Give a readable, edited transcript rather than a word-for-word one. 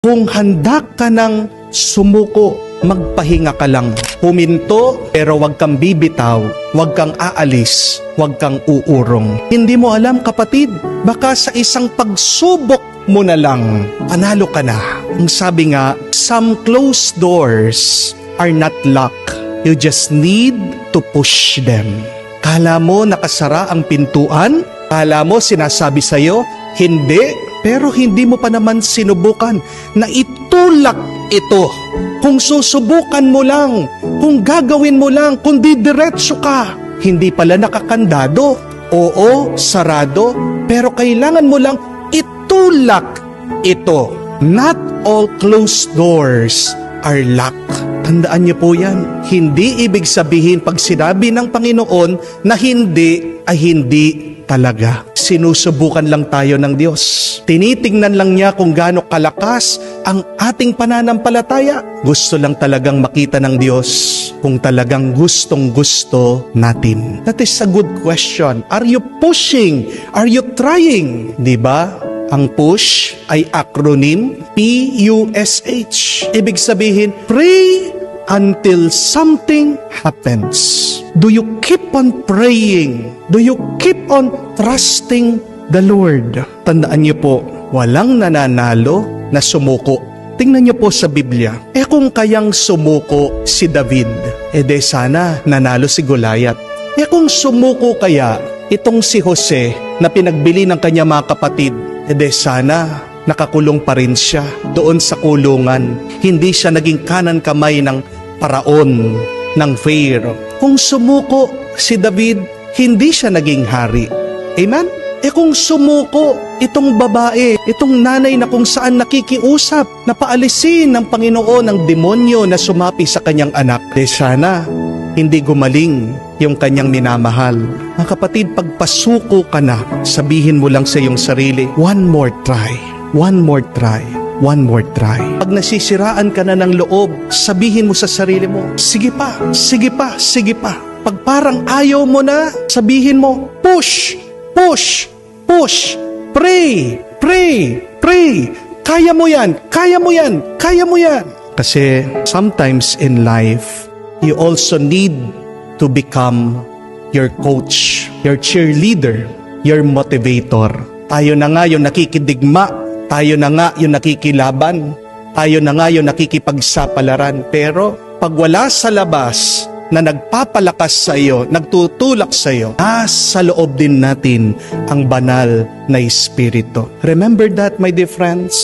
Kung handa ka ng sumuko, magpahinga ka lang. Huminto, pero wag kang bibitaw, wag kang aalis, wag kang uurong. Hindi mo alam, kapatid, baka sa isang pagsubok mo na lang, panalo ka na. Ang sabi nga, some closed doors are not locked. You just need to push them. Kala mo nakasara ang pintuan? Kala mo sinasabi sa'yo, hindi. Pero hindi mo pa naman sinubukan na itulak ito. Kung susubukan mo lang, kung gagawin mo lang, kung didiretso ka, hindi pala nakakandado. Oo, sarado, pero kailangan mo lang itulak ito. Not all closed doors are locked. Tandaan niyo po yan. Hindi ibig sabihin pag sinabi ng Panginoon na hindi ay hindi talaga. Sinusubukan lang tayo ng Diyos. Tinitingnan lang niya kung gaano kalakas ang ating pananampalataya. Gusto lang talagang makita ng Diyos kung talagang gustong-gusto natin. That is a good question. Are you pushing? Are you trying? Diba? Ang push ay acronym PUSH. Ibig sabihin, pray until something happens. Do you keep on praying? Do you keep on trusting the Lord? Tandaan niyo po, walang nananalo na sumuko. Tingnan niyo po sa Biblia. Kung kayang sumuko si David, de sana nanalo si Goliath. Kung sumuko kaya itong si Jose na pinagbili ng kanya mga kapatid, de sana nakakulong pa rin siya doon sa kulungan. Hindi siya naging kanan kamay ng paraon, ng Pharaoh. Kung sumuko si David, hindi siya naging hari. Amen? Kung sumuko itong babae, itong nanay na kung saan nakikiusap na paalisin ng Panginoon ang demonyo na sumapi sa kanyang anak, sana hindi gumaling yung kanyang minamahal. Mga kapatid, pagpasuko ka na, sabihin mo lang sa iyong sarili, one more try, one more try, one more try. Pag nasisiraan ka na ng loob, sabihin mo sa sarili mo, sige pa, sige pa, sige pa. Pag parang ayaw mo na, sabihin mo, push, push, push, pray, pray, pray. Kaya mo yan, kaya mo yan, kaya mo yan. Kasi sometimes in life, you also need to become your coach, your cheerleader, your motivator. Tayo na nga yung nakikidigma, tayo na nga yung nakikilaban, tayo na nga yung nakikipagsapalaran. Pero pag wala sa labas na nagpapalakas sa iyo, nagtutulak sa iyo, sa loob din natin ang banal na Espiritu. Remember that, my dear friends?